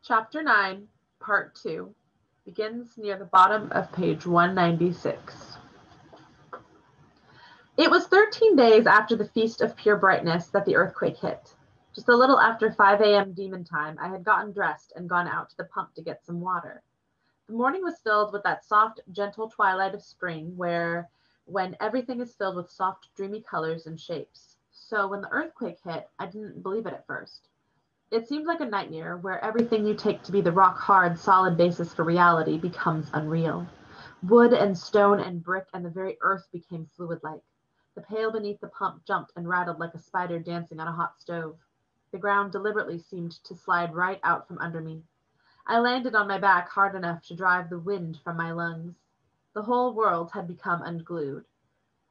Chapter 9, Part 2, begins near the bottom of page 196. It was 13 days after the Feast of Pure Brightness that the earthquake hit. Just a little after 5 a.m. demon time, I had gotten dressed and gone out to the pump to get some water. The morning was filled with that soft, gentle twilight of spring when everything is filled with soft, dreamy colors and shapes. So when the earthquake hit, I didn't believe it at first. It seemed like a nightmare where everything you take to be the rock-hard, solid basis for reality becomes unreal. Wood and stone and brick and the very earth became fluid-like. The pail beneath the pump jumped and rattled like a spider dancing on a hot stove. The ground deliberately seemed to slide right out from under me. I landed on my back hard enough to drive the wind from my lungs. The whole world had become unglued.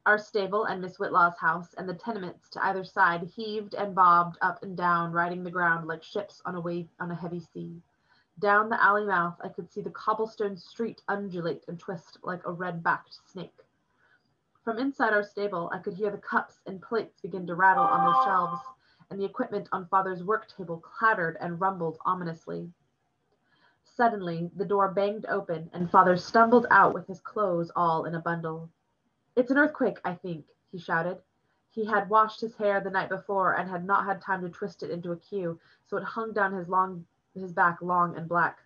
Our stable and Miss Whitlaw's house and the tenements to either side heaved and bobbed up and down, riding the ground like ships on a heavy sea. Down the alley mouth I could see the cobblestone street undulate and twist like a red-backed snake. From inside our stable I could hear the cups and plates begin to rattle on their shelves, and the equipment on Father's work table clattered and rumbled ominously. Suddenly the door banged open, and Father stumbled out with his clothes all in a bundle. "It's an earthquake, I think," he shouted. He had washed his hair the night before and had not had time to twist it into a queue, so it hung down his back long and black.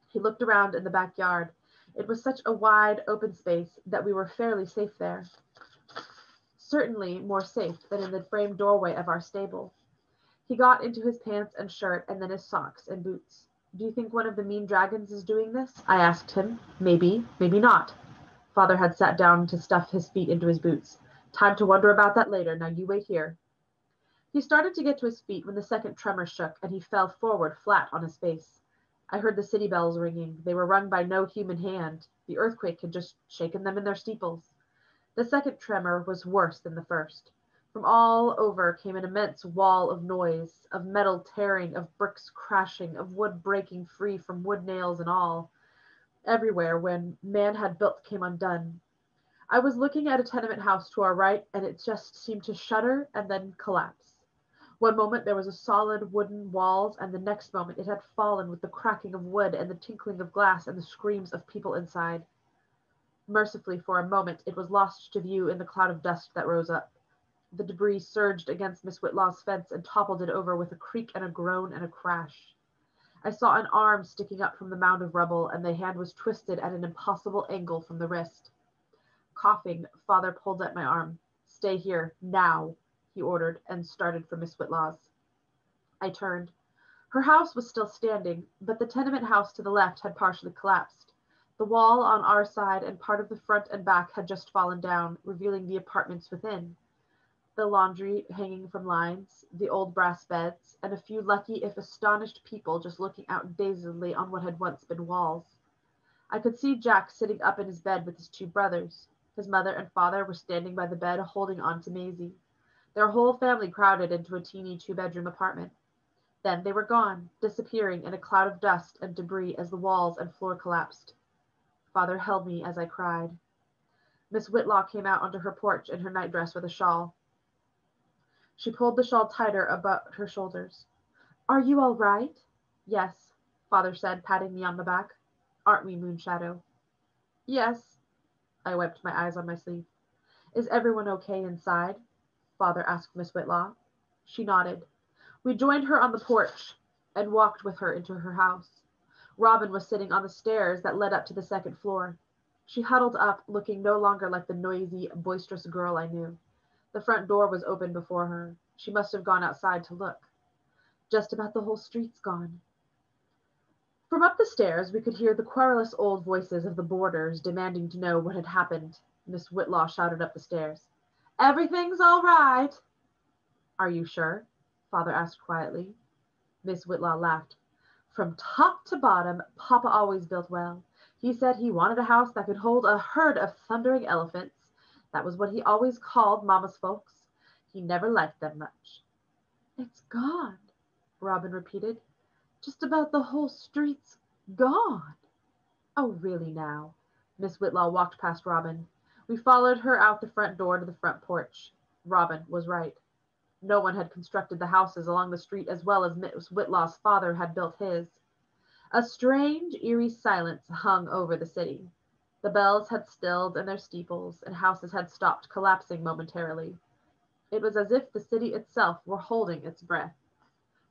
He looked around in the backyard. It was such a wide, open space that we were fairly safe there. Certainly more safe than in the framed doorway of our stable. He got into his pants and shirt and then his socks and boots. "Do you think one of the mean dragons is doing this?" I asked him. "Maybe, maybe not." Father had sat down to stuff his feet into his boots. "Time to wonder about that later. Now you wait here." He started to get to his feet when the second tremor shook and he fell forward flat on his face. I heard the city bells ringing. They were rung by no human hand. The earthquake had just shaken them in their steeples. The second tremor was worse than the first. From all over came an immense wall of noise, of metal tearing, of bricks crashing, of wood breaking free from wood nails and all. Everywhere when man had built came undone. I was looking at a tenement house to our right, and it just seemed to shudder and then collapse. One moment there was a solid wooden walls, and the next moment it had fallen with the cracking of wood and the tinkling of glass and the screams of people inside. Mercifully, for a moment, it was lost to view in the cloud of dust that rose up. The debris surged against Miss Whitlaw's fence and toppled it over with a creak and a groan and a crash. I saw an arm sticking up from the mound of rubble, and the hand was twisted at an impossible angle from the wrist. Coughing, Father pulled at my arm. "Stay here, now," he ordered, and started for Miss Whitlaw's. I turned. Her house was still standing, but the tenement house to the left had partially collapsed. The wall on our side and part of the front and back had just fallen down, revealing the apartments within. The laundry hanging from lines, the old brass beds, and a few lucky if astonished people just looking out dazedly on what had once been walls. I could see Jack sitting up in his bed with his two brothers. His mother and father were standing by the bed holding on to Maisie. Their whole family crowded into a teeny two-bedroom apartment. Then they were gone, disappearing in a cloud of dust and debris as the walls and floor collapsed. Father held me as I cried. Miss Whitlaw came out onto her porch in her nightdress with a shawl. She pulled the shawl tighter about her shoulders. "Are you all right?" "Yes," Father said, patting me on the back. "Aren't we, Moonshadow?" "Yes." I wiped my eyes on my sleeve. "Is everyone okay inside?" Father asked Miss Whitlaw. She nodded. We joined her on the porch and walked with her into her house. Robin was sitting on the stairs that led up to the second floor. She huddled up, looking no longer like the noisy, boisterous girl I knew. The front door was open before her. She must have gone outside to look. "Just about the whole street's gone." From up the stairs we could hear the querulous old voices of the boarders demanding to know what had happened. Miss Whitlaw shouted up the stairs. "Everything's all right." "Are you sure?" Father asked quietly. Miss Whitlaw laughed. "From top to bottom, Papa always built well. He said he wanted a house that could hold a herd of thundering elephants. That was what he always called Mama's folks. He never liked them much." "It's gone," Robin repeated. "Just about the whole street's gone." "Oh, really now." Miss Whitlaw walked past Robin. We followed her out the front door to the front porch. Robin was right. No one had constructed the houses along the street as well as Miss Whitlaw's father had built his. A strange, eerie silence hung over the city. The bells had stilled in their steeples, and houses had stopped collapsing momentarily. It was as if the city itself were holding its breath.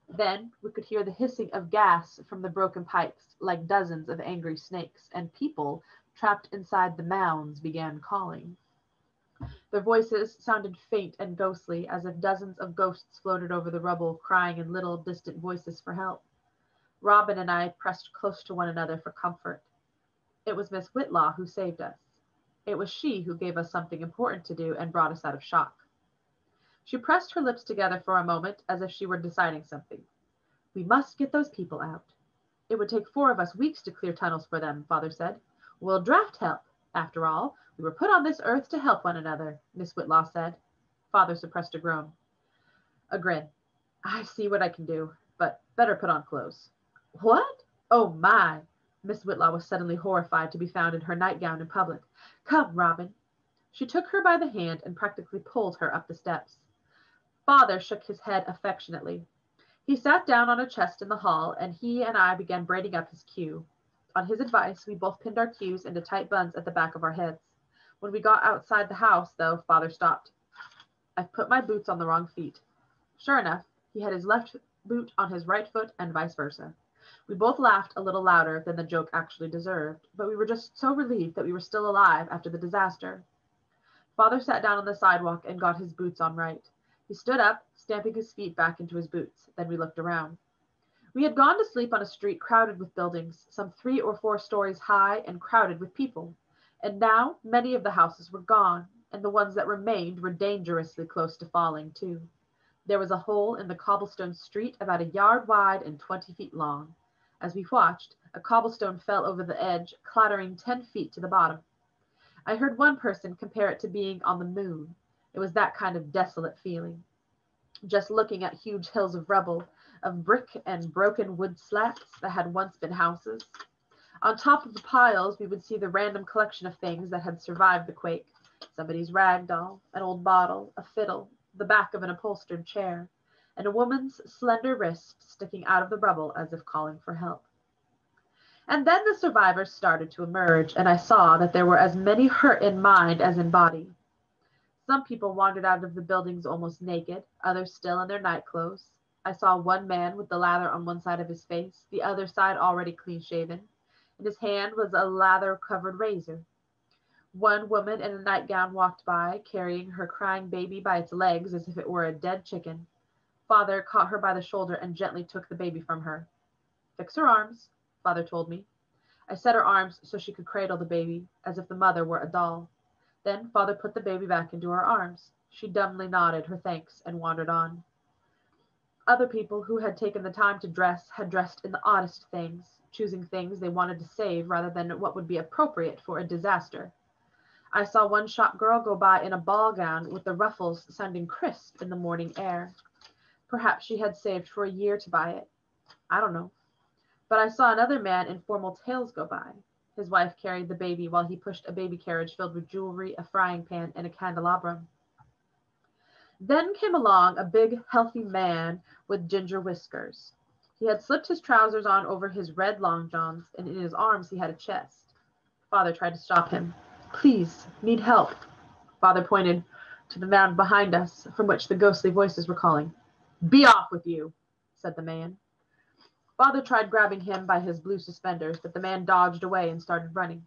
Then we could hear the hissing of gas from the broken pipes, like dozens of angry snakes, and people, trapped inside the mounds, began calling. Their voices sounded faint and ghostly, as if dozens of ghosts floated over the rubble, crying in little, distant voices for help. Robin and I pressed close to one another for comfort. It was Miss Whitlaw who saved us. It was she who gave us something important to do and brought us out of shock. She pressed her lips together for a moment, as if she were deciding something. We must get those people out. It would take 4 of us weeks to clear tunnels for them, Father said. We'll draft help. After all, we were put on this earth to help one another, Miss Whitlaw said. Father suppressed a groan. A grin. I see what I can do, but better put on clothes. What? Oh my! Miss Whitlaw was suddenly horrified to be found in her nightgown in public. Come, Robin. She took her by the hand and practically pulled her up the steps. Father shook his head affectionately. He sat down on a chest in the hall, and he and I began braiding up his queue. On his advice, we both pinned our queues into tight buns at the back of our heads. When we got outside the house, though, Father stopped. I've put my boots on the wrong feet. Sure enough, he had his left boot on his right foot and vice versa. We both laughed a little louder than the joke actually deserved, but we were just so relieved that we were still alive after the disaster. Father sat down on the sidewalk and got his boots on right. He stood up, stamping his feet back into his boots. Then we looked around. We had gone to sleep on a street crowded with buildings, some 3 or 4 stories high and crowded with people. And now many of the houses were gone, and the ones that remained were dangerously close to falling, too. There was a hole in the cobblestone street about a yard wide and 20 feet long. As we watched, a cobblestone fell over the edge, clattering 10 feet to the bottom. I heard one person compare it to being on the moon. It was that kind of desolate feeling. Just looking at huge hills of rubble, of brick and broken wood slats that had once been houses. On top of the piles, we would see the random collection of things that had survived the quake. Somebody's rag doll, an old bottle, a fiddle, the back of an upholstered chair, and a woman's slender wrist sticking out of the rubble as if calling for help. And then the survivors started to emerge, and I saw that there were as many hurt in mind as in body. Some people wandered out of the buildings almost naked, others still in their nightclothes. I saw one man with the lather on one side of his face, the other side already clean-shaven. In his hand was a lather-covered razor. One woman in a nightgown walked by, carrying her crying baby by its legs as if it were a dead chicken. Father caught her by the shoulder and gently took the baby from her. Fix her arms, Father told me. I set her arms so she could cradle the baby, as if the mother were a doll. Then Father put the baby back into her arms. She dumbly nodded her thanks and wandered on. Other people who had taken the time to dress had dressed in the oddest things, choosing things they wanted to save rather than what would be appropriate for a disaster. I saw one shop girl go by in a ball gown with the ruffles sounding crisp in the morning air. Perhaps she had saved for a year to buy it. I don't know. But I saw another man in formal tails go by. His wife carried the baby while he pushed a baby carriage filled with jewelry, a frying pan, and a candelabrum. Then came along a big, healthy man with ginger whiskers. He had slipped his trousers on over his red long johns, and in his arms he had a chest. Father tried to stop him. Please, need help. Father pointed to the mound behind us, from which the ghostly voices were calling. Be off with you, said the man. Father tried grabbing him by his blue suspenders, but the man dodged away and started running.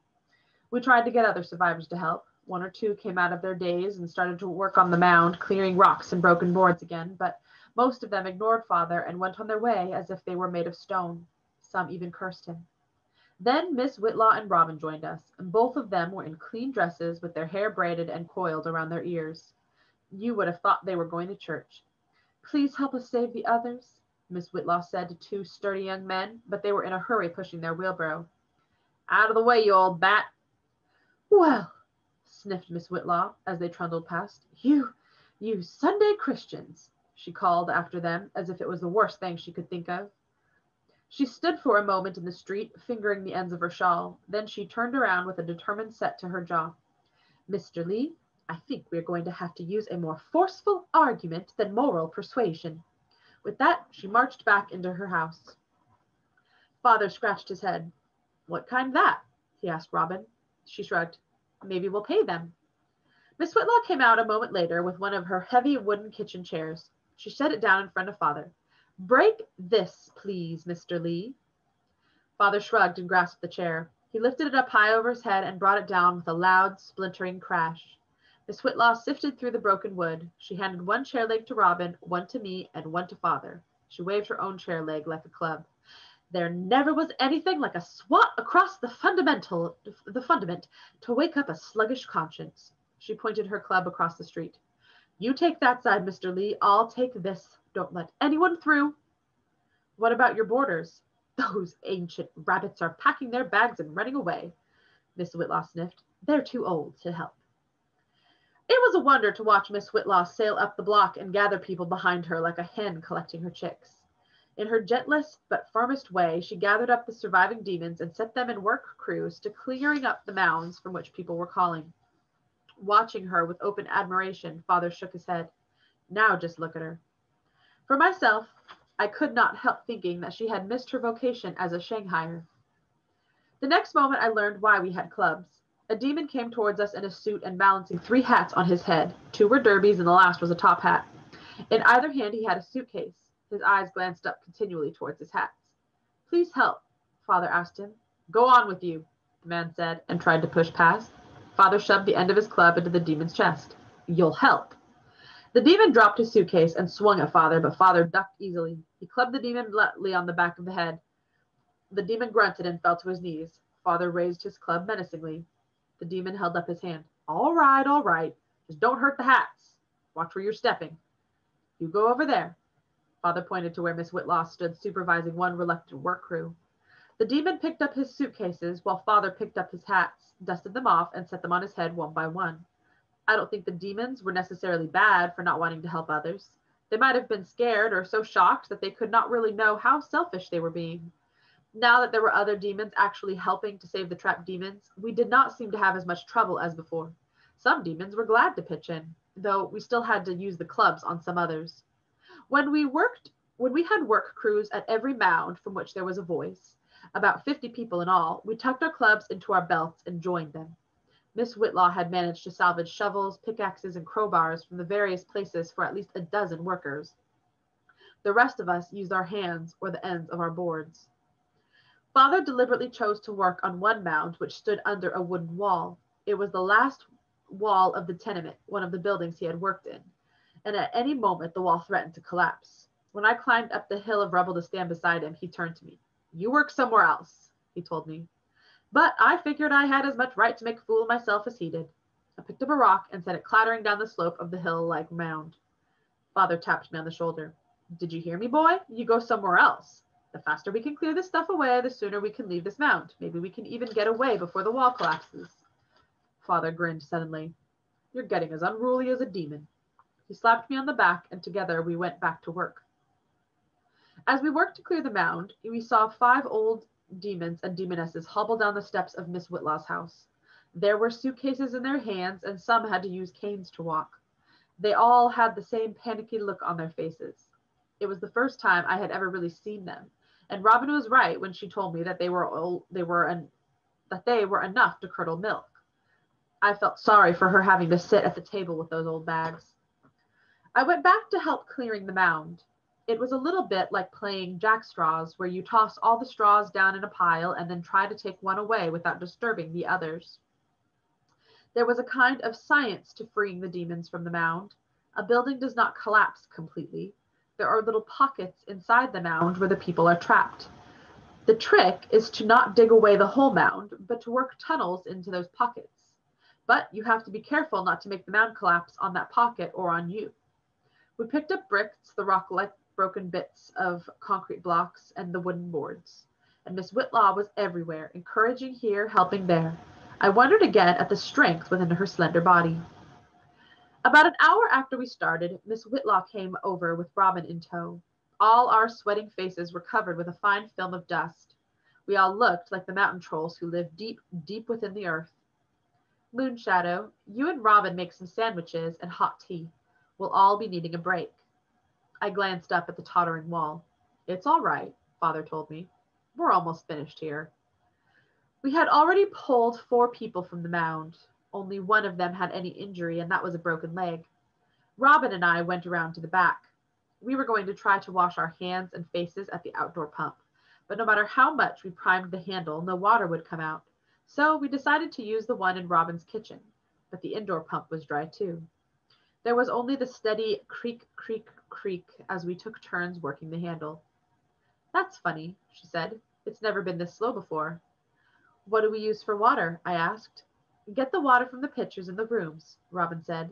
We tried to get other survivors to help. 1 or 2 came out of their daze and started to work on the mound, clearing rocks and broken boards again, but most of them ignored Father and went on their way as if they were made of stone. Some even cursed him. Then Miss Whitlaw and Robin joined us, and both of them were in clean dresses with their hair braided and coiled around their ears. You would have thought they were going to church. Please help us save the others, Miss Whitlaw said to 2 sturdy young men, but they were in a hurry pushing their wheelbarrow. Out of the way, you old bat. Well, sniffed Miss Whitlaw as they trundled past. You Sunday Christians, she called after them as if it was the worst thing she could think of. She stood for a moment in the street, fingering the ends of her shawl. Then she turned around with a determined set to her jaw. Mr. Lee, I think we're going to have to use a more forceful argument than moral persuasion. With that, she marched back into her house. Father scratched his head. What kind that? He asked Robin. She shrugged. Maybe we'll pay them. Miss Whitlaw came out a moment later with one of her heavy wooden kitchen chairs. She set it down in front of Father. Break this, please, Mr. Lee. Father shrugged and grasped the chair. He lifted it up high over his head and brought it down with a loud, splintering crash. Miss Whitlaw sifted through the broken wood. She handed one chair leg to Robin, one to me, and one to Father. She waved her own chair leg like a club. There never was anything like a swat across the fundament to wake up a sluggish conscience. She pointed her club across the street. You take that side, Mr. Lee. I'll take this. Don't let anyone through. What about your boarders? Those ancient rabbits are packing their bags and running away. Miss Whitlaw sniffed. They're too old to help. It was a wonder to watch Miss Whitlaw sail up the block and gather people behind her like a hen collecting her chicks. In her gentlest but firmest way, she gathered up the surviving demons and set them in work crews to clearing up the mounds from which people were calling. Watching her with open admiration, Father shook his head. Now just look at her. For myself, I could not help thinking that she had missed her vocation as a Shanghaier. The next moment I learned why we had clubs. A demon came towards us in a suit and balancing 3 hats on his head. 2 were derbies and the last was a top hat. In either hand he had a suitcase. His eyes glanced up continually towards his hats. Please help, Father asked him. Go on with you, the man said, and tried to push past. Father shoved the end of his club into the demon's chest. You'll help. The demon dropped his suitcase and swung at Father, but Father ducked easily. He clubbed the demon bluntly on the back of the head. The demon grunted and fell to his knees. Father raised his club menacingly. The demon held up his hand. All right. Just don't hurt the hats. Watch where you're stepping. You go over there. Father pointed to where Miss Whitlaw stood supervising one reluctant work crew. The demon picked up his suitcases while Father picked up his hats, dusted them off, and set them on his head one by one. I don't think the demons were necessarily bad for not wanting to help others. They might have been scared or so shocked that they could not really know how selfish they were being. Now that there were other demons actually helping to save the trapped demons, we did not seem to have as much trouble as before. Some demons were glad to pitch in, though we still had to use the clubs on some others. When we had work crews at every mound from which there was a voice, about 50 people in all, we tucked our clubs into our belts and joined them. Miss Whitlaw had managed to salvage shovels, pickaxes, and crowbars from the various places for at least a dozen workers. The rest of us used our hands or the ends of our boards. Father deliberately chose to work on one mound which stood under a wooden wall. It was the last wall of the tenement, one of the buildings he had worked in, and at any moment the wall threatened to collapse. When I climbed up the hill of rubble to stand beside him, he turned to me. You work somewhere else, he told me. But I figured I had as much right to make a fool of myself as he did. I picked up a rock and sent it clattering down the slope of the hill like mound. Father tapped me on the shoulder. Did you hear me, boy? You go somewhere else. The faster we can clear this stuff away, the sooner we can leave this mound. Maybe we can even get away before the wall collapses. Father grinned suddenly. You're getting as unruly as a demon. He slapped me on the back, and together we went back to work. As we worked to clear the mound, we saw 5 old demons and demonesses hobble down the steps of Miss Whitlaw's house. There were suitcases in their hands, and some had to use canes to walk. They all had the same panicky look on their faces. It was the first time I had ever really seen them, and Robin was right when she told me that they were enough to curdle milk. I felt sorry for her having to sit at the table with those old bags. I went back to help clearing the mound. It was a little bit like playing jackstraws, where you toss all the straws down in a pile and then try to take one away without disturbing the others. There was a kind of science to freeing the demons from the mound. A building does not collapse completely. There are little pockets inside the mound where the people are trapped. The trick is to not dig away the whole mound, but to work tunnels into those pockets. But you have to be careful not to make the mound collapse on that pocket or on you. We picked up bricks, the rock-like broken bits of concrete blocks, and the wooden boards. And Miss Whitlaw was everywhere, encouraging here, helping there. I wondered again at the strength within her slender body. About an hour after we started, Miss Whitlaw came over with Robin in tow. All our sweating faces were covered with a fine film of dust. We all looked like the mountain trolls who live deep, deep within the earth. Moonshadow, you and Robin make some sandwiches and hot tea. We'll all be needing a break. I glanced up at the tottering wall. It's all right, Father told me. We're almost finished here. We had already pulled 4 people from the mound. Only one of them had any injury, and that was a broken leg. Robin and I went around to the back. We were going to try to wash our hands and faces at the outdoor pump, but no matter how much we primed the handle, no water would come out. So we decided to use the one in Robin's kitchen, but the indoor pump was dry too. There was only the steady creak, creak, creak as we took turns working the handle. That's funny, she said. It's never been this slow before. What do we use for water? I asked. Get the water from the pitchers in the rooms, Robin said.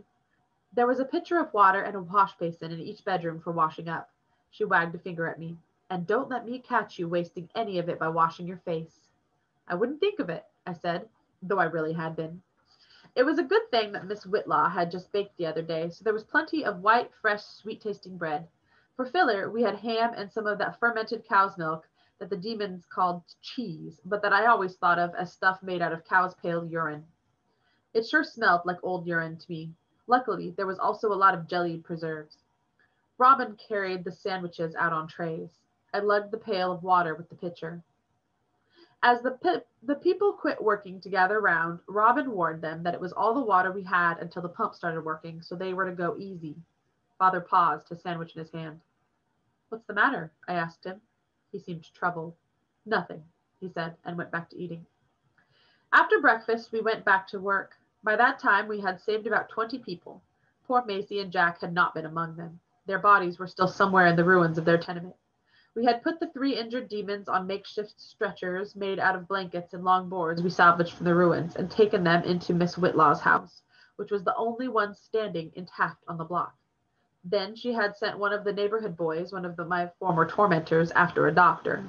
There was a pitcher of water and a wash basin in each bedroom for washing up. She wagged a finger at me. And don't let me catch you wasting any of it by washing your face. I wouldn't think of it, I said, though I really had been. It was a good thing that Miss Whitlaw had just baked the other day, so there was plenty of white, fresh, sweet-tasting bread. For filler, we had ham and some of that fermented cow's milk that the demons called cheese, but that I always thought of as stuff made out of cow's pale urine. It sure smelled like old urine to me. Luckily, there was also a lot of jellied preserves. Robin carried the sandwiches out on trays. I lugged the pail of water with the pitcher. As the people quit working to gather round, Robin warned them that it was all the water we had until the pump started working, so they were to go easy. Father paused, his sandwich in his hand. What's the matter? I asked him. He seemed troubled. Nothing, he said, and went back to eating. After breakfast, we went back to work. By that time, we had saved about 20 people. Poor Macy and Jack had not been among them. Their bodies were still somewhere in the ruins of their tenement. We had put the 3 injured demons on makeshift stretchers made out of blankets and long boards we salvaged from the ruins and taken them into Miss Whitlaw's house, which was the only one standing intact on the block. Then she had sent one of the neighborhood boys, one of my former tormentors, after a doctor.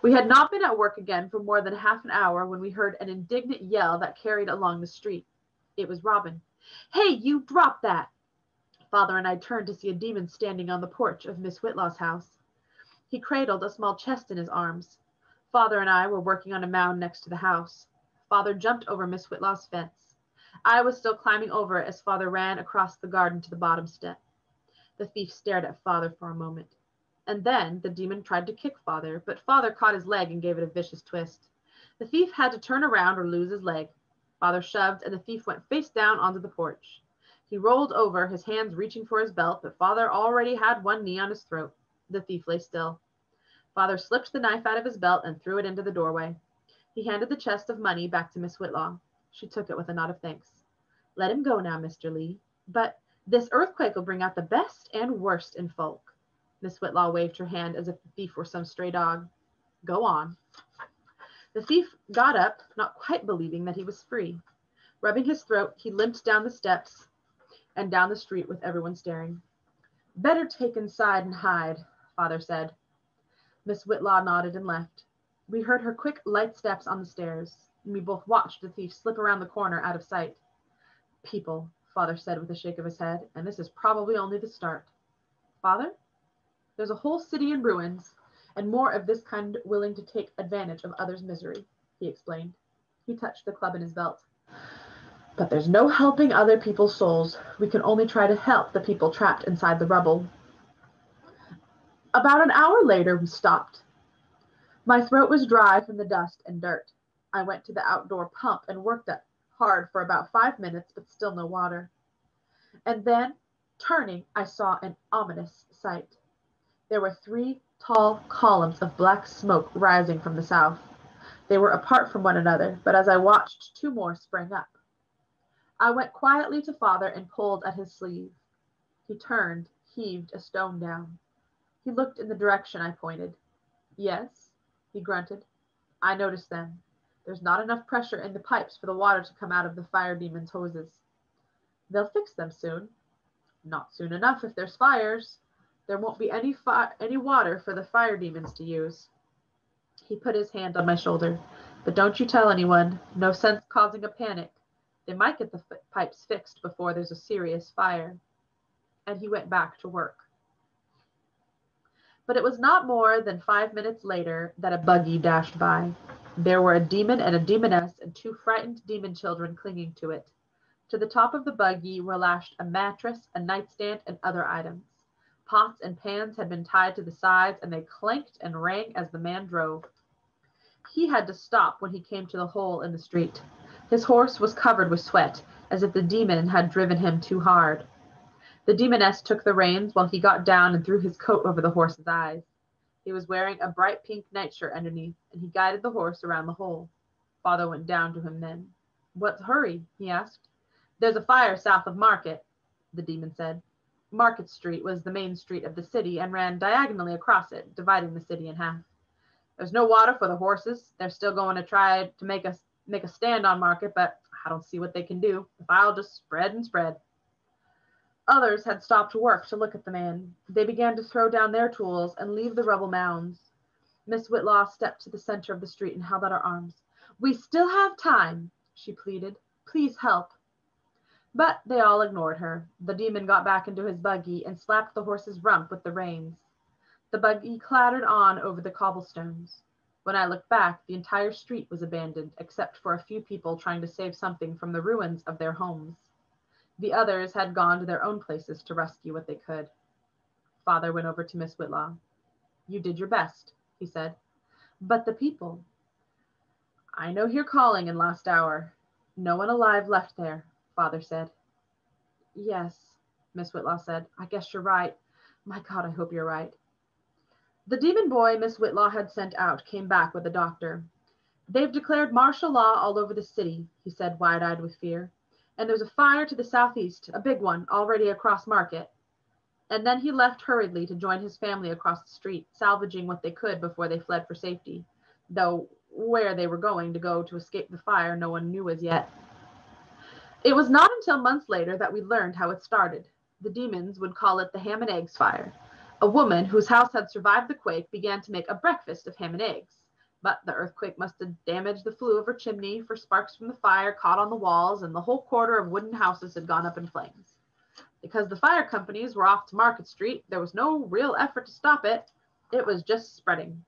We had not been at work again for more than half an hour when we heard an indignant yell that carried along the street. It was Robin. Hey, you drop that! Father and I turned to see a demon standing on the porch of Miss Whitlaw's house. He cradled a small chest in his arms. Father and I were working on a mound next to the house. Father jumped over Miss Whitlaw's fence. I was still climbing over it as Father ran across the garden to the bottom step. The thief stared at Father for a moment. And then the demon tried to kick Father, but Father caught his leg and gave it a vicious twist. The thief had to turn around or lose his leg. Father shoved, and the thief went face down onto the porch. He rolled over, his hands reaching for his belt, but Father already had one knee on his throat. The thief lay still. Father slipped the knife out of his belt and threw it into the doorway. He handed the chest of money back to Miss Whitlaw. She took it with a nod of thanks. Let him go now, Mr. Lee. But this earthquake will bring out the best and worst in folk. Miss Whitlaw waved her hand as if the thief were some stray dog. Go on. The thief got up, not quite believing that he was free. Rubbing his throat, he limped down the steps and down the street with everyone staring. Better take inside and hide, Father said. Miss Whitlaw nodded and left. We heard her quick, light steps on the stairs, and we both watched the thief slip around the corner out of sight. People, Father said with a shake of his head, and this is probably only the start. Father? There's a whole city in ruins, and more of this kind willing to take advantage of others' misery, he explained. He touched the club in his belt. But there's no helping other people's souls. We can only try to help the people trapped inside the rubble. About an hour later, we stopped. My throat was dry from the dust and dirt. I went to the outdoor pump and worked hard for about 5 minutes, but still no water. And then, turning, I saw an ominous sight. There were 3 tall columns of black smoke rising from the south. They were apart from one another, but as I watched, 2 more sprang up. I went quietly to Father and pulled at his sleeve. He turned, heaved a stone down. He looked in the direction I pointed. Yes, he grunted. I noticed them. There's not enough pressure in the pipes for the water to come out of the fire demon's hoses. They'll fix them soon. Not soon enough if there's fires. There won't be any water for the fire demons to use. He put his hand on my shoulder. But don't you tell anyone. No sense causing a panic. They might get the pipes fixed before there's a serious fire. And he went back to work. But it was not more than 5 minutes later that a buggy dashed by. There were a demon and a demoness and 2 frightened demon children clinging to it. To the top of the buggy were lashed a mattress, a nightstand, and other items. Pots and pans had been tied to the sides, and they clanked and rang as the man drove. He had to stop when he came to the hole in the street. His horse was covered with sweat, as if the demon had driven him too hard. The demoness took the reins while he got down and threw his coat over the horse's eyes. He was wearing a bright pink nightshirt underneath, and he guided the horse around the hole. Father went down to him then. "What's hurry?" he asked. "There's a fire south of Market," the demon said. Market Street was the main street of the city and ran diagonally across it, dividing the city in half. "There's no water for the horses. They're still going to try to make a stand on Market, but I don't see what they can do. The fire'll just spread and spread." Others had stopped work to look at the man. They began to throw down their tools and leave the rubble mounds. Miss Whitlaw stepped to the center of the street and held out her arms. "We still have time," she pleaded. "Please help." But they all ignored her. The demon got back into his buggy and slapped the horse's rump with the reins. The buggy clattered on over the cobblestones. When I looked back, the entire street was abandoned, except for a few people trying to save something from the ruins of their homes. The others had gone to their own places to rescue what they could. Father went over to Miss Whitlaw. "You did your best," he said. "But the people?" "I know your calling in last hour. No one alive left there," Father said. "Yes," Miss Whitlaw said. "I guess you're right. My God, I hope you're right." The demon boy Miss Whitlaw had sent out came back with a doctor. "They've declared martial law all over the city," he said, wide-eyed with fear. "And there's a fire to the southeast, a big one, already across Market." And then he left hurriedly to join his family across the street, salvaging what they could before they fled for safety, though where they were going to go to escape the fire no one knew as yet. It was not until months later that we learned how it started. The demons would call it the ham and eggs fire. A woman whose house had survived the quake began to make a breakfast of ham and eggs. But the earthquake must have damaged the flue of her chimney, for sparks from the fire caught on the walls, and the whole quarter of wooden houses had gone up in flames. Because the fire companies were off to Market Street, there was no real effort to stop it. It was just spreading.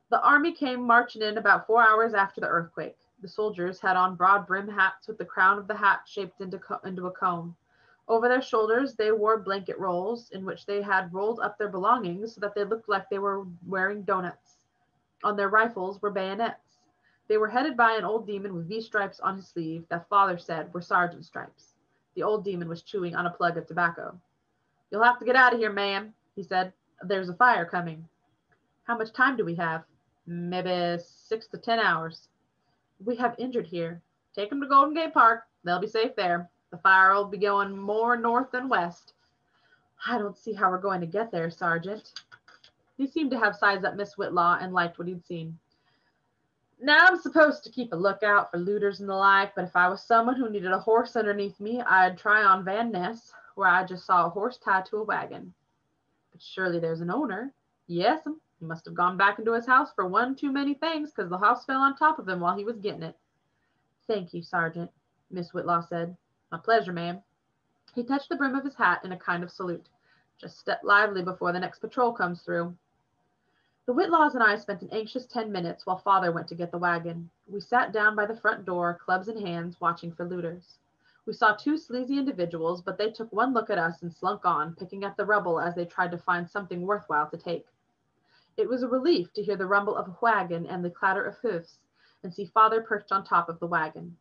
The army came marching in about 4 hours after the earthquake. The soldiers had on broad brim hats with the crown of the hat shaped into a cone. Over their shoulders, they wore blanket rolls in which they had rolled up their belongings so that they looked like they were wearing donuts. On their rifles were bayonets. They were headed by an old demon with V-stripes on his sleeve that Father said were sergeant stripes. The old demon was chewing on a plug of tobacco. "You'll have to get out of here, ma'am," he said. "There's a fire coming." "How much time do we have?" "Maybe 6 to 10 hours. "We have injured here." "Take them to Golden Gate Park. They'll be safe there. The fire will be going more north than west." "I don't see how we're going to get there, Sergeant." He seemed to have sized up Miss Whitlaw and liked what he'd seen. "Now, I'm supposed to keep a lookout for looters and the like, but if I was someone who needed a horse underneath me, I'd try on Van Ness, where I just saw a horse tied to a wagon." "But surely there's an owner." "Yes'm. He must have gone back into his house for one too many things, because the house fell on top of him while he was getting it." "Thank you, Sergeant," Miss Whitlaw said. "My pleasure, ma'am." He touched the brim of his hat in a kind of salute. "Just step lively before the next patrol comes through." The Whitlaws and I spent an anxious 10 minutes while Father went to get the wagon. We sat down by the front door, clubs in hands, watching for looters. We saw 2 sleazy individuals, but they took one look at us and slunk on, picking at the rubble as they tried to find something worthwhile to take. It was a relief to hear the rumble of a wagon and the clatter of hoofs, and see Father perched on top of the wagon.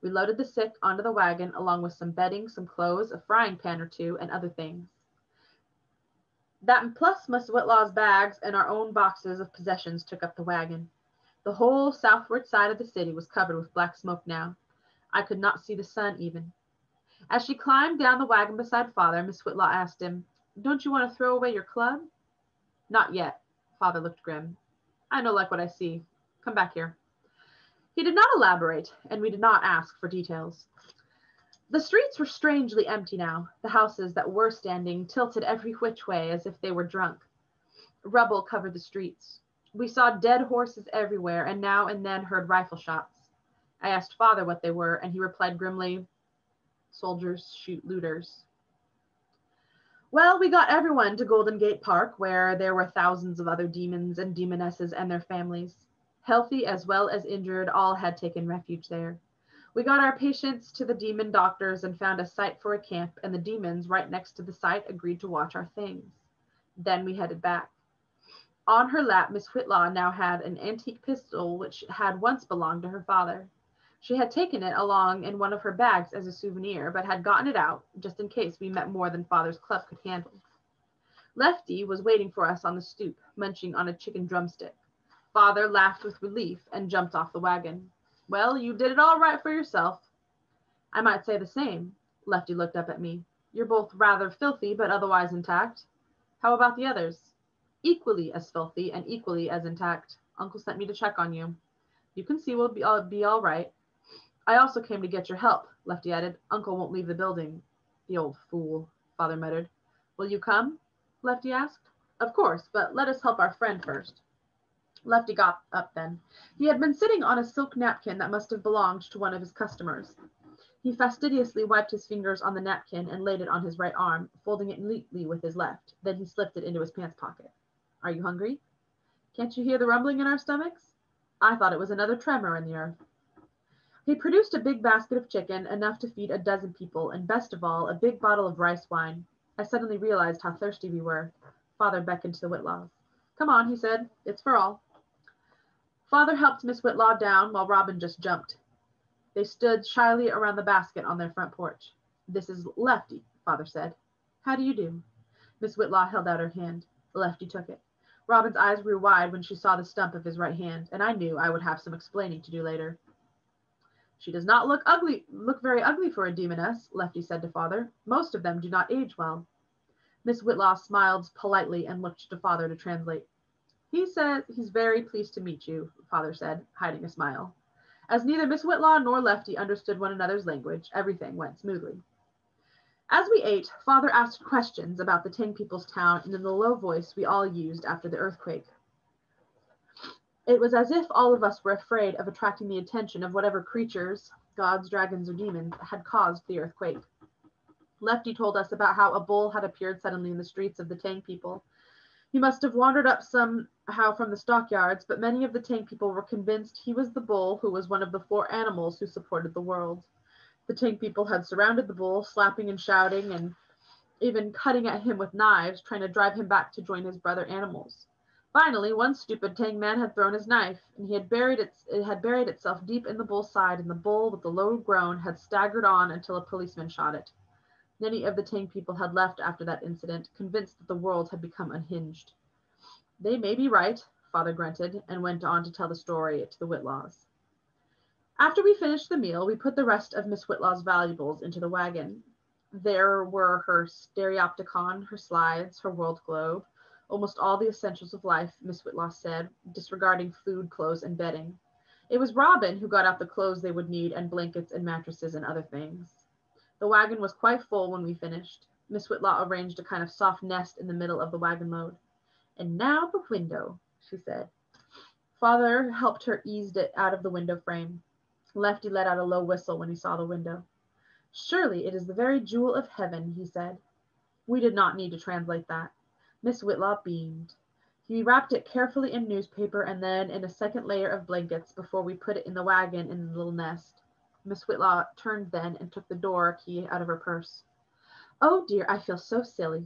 We loaded the sick onto the wagon, along with some bedding, some clothes, a frying pan or 2, and other things. That plus Miss Whitlaw's bags and our own boxes of possessions took up the wagon. The whole southward side of the city was covered with black smoke now. I could not see the sun even. As she climbed down the wagon beside Father, Miss Whitlaw asked him, "Don't you want to throw away your club?" "Not yet." Father looked grim. "I no like what I see. Come back here." He did not elaborate, and we did not ask for details. The streets were strangely empty now, the houses that were standing tilted every which way as if they were drunk. Rubble covered the streets. We saw dead horses everywhere, and now and then heard rifle shots. I asked Father what they were, and he replied grimly, "Soldiers shoot looters." Well, we got everyone to Golden Gate Park, where there were thousands of other demons and demonesses and their families. Healthy as well as injured, all had taken refuge there. We got our patients to the demon doctors and found a site for a camp, and the demons right next to the site agreed to watch our things. Then we headed back. On her lap, Miss Whitlaw now had an antique pistol which had once belonged to her father. She had taken it along in one of her bags as a souvenir, but had gotten it out, just in case we met more than Father's club could handle. Lefty was waiting for us on the stoop, munching on a chicken drumstick. Father laughed with relief and jumped off the wagon. Well, you did it all right for yourself. I might say the same. Lefty looked up at me. You're both rather filthy, but otherwise intact. How about the others? Equally as filthy and equally as intact. Uncle sent me to check on you. You can see we'll be all right. I also came to get your help, Lefty added. Uncle won't leave the building. The old fool, Father muttered. Will you come? Lefty asked. Of course, but let us help our friend first. Lefty got up then. He had been sitting on a silk napkin that must have belonged to one of his customers. He fastidiously wiped his fingers on the napkin and laid it on his right arm, folding it neatly with his left. Then he slipped it into his pants pocket. Are you hungry? Can't you hear the rumbling in our stomachs? I thought it was another tremor in the earth. He produced a big basket of chicken, enough to feed a dozen people, and best of all, a big bottle of rice wine. I suddenly realized how thirsty we were. Father beckoned to the Whitlaws. Come on, he said. It's for all. Father helped Miss Whitlaw down while Robin just jumped. They stood shyly around the basket on their front porch. This is Lefty, Father said. How do you do? Miss Whitlaw held out her hand. Lefty took it. Robin's eyes grew wide when she saw the stump of his right hand, and I knew I would have some explaining to do later. She does not look very ugly for a demoness, Lefty said to Father. Most of them do not age well. Miss Whitlaw smiled politely and looked to Father to translate. He said he's very pleased to meet you, Father said, hiding a smile. As neither Miss Whitlaw nor Lefty understood one another's language, everything went smoothly. As we ate, Father asked questions about the Ting People's town in the low voice we all used after the earthquake. It was as if all of us were afraid of attracting the attention of whatever creatures, gods, dragons, or demons, had caused the earthquake. Lefty told us about how a bull had appeared suddenly in the streets of the Tang people. He must have wandered up somehow from the stockyards, but many of the Tang people were convinced he was the bull who was one of the 4 animals who supported the world. The Tang people had surrounded the bull, slapping and shouting, and even cutting at him with knives, trying to drive him back to join his brother animals. Finally, one stupid Tang man had thrown his knife, and it had buried itself deep in the bull's side, and the bull, with a low groan, had staggered on until a policeman shot it. Many of the Tang people had left after that incident, convinced that the world had become unhinged. They may be right, Father grunted, and went on to tell the story to the Whitlaws. After we finished the meal, we put the rest of Miss Whitlaw's valuables into the wagon. There were her stereopticon, her slides, her world globe, almost all the essentials of life, Miss Whitlaw said, disregarding food, clothes, and bedding. It was Robin who got out the clothes they would need and blankets and mattresses and other things. The wagon was quite full when we finished. Miss Whitlaw arranged a kind of soft nest in the middle of the wagon load. And now the window, she said. Father helped her ease it out of the window frame. Lefty let out a low whistle when he saw the window. Surely it is the very jewel of heaven, he said. We did not need to translate that. Miss Whitlaw beamed. He wrapped it carefully in newspaper and then in a second layer of blankets before we put it in the wagon in the little nest. Miss Whitlaw turned then and took the door key out of her purse. Oh dear, I feel so silly.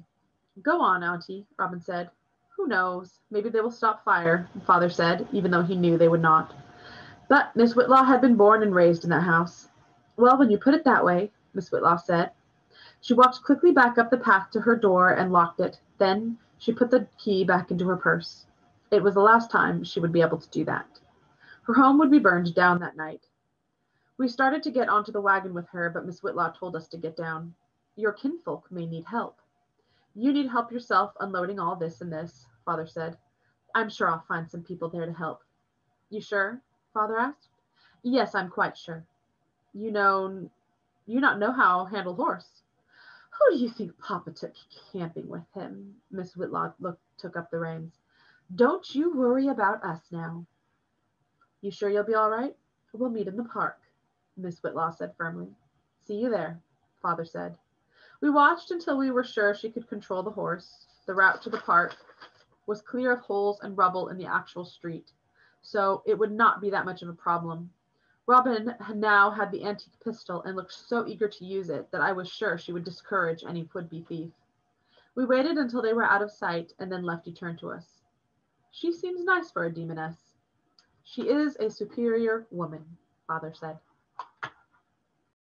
Go on, Auntie, Robin said. Who knows? Maybe they will stop fire, Father said, even though he knew they would not. But Miss Whitlaw had been born and raised in that house. Well, when you put it that way, Miss Whitlaw said. She walked quickly back up the path to her door and locked it. Then she put the key back into her purse. It was the last time she would be able to do that. Her home would be burned down that night. We started to get onto the wagon with her, but Miss Whitlaw told us to get down. Your kinfolk may need help. You need help yourself unloading all this and this, Father said. I'm sure I'll find some people there to help. You sure? Father asked. Yes, I'm quite sure. You not know how to handle horse. Who do you think Papa took camping with him? Miss Whitlaw took up the reins. Don't you worry about us now. You sure you'll be all right? We'll meet in the park, Miss Whitlaw said firmly. See you there, Father said. We watched until we were sure she could control the horse. The route to the park was clear of holes and rubble in the actual street, so it would not be that much of a problem. Robin now had the antique pistol and looked so eager to use it that I was sure she would discourage any would-be thief. We waited until they were out of sight, and then Lefty turned to us. She seems nice for a demoness. She is a superior woman, Father said.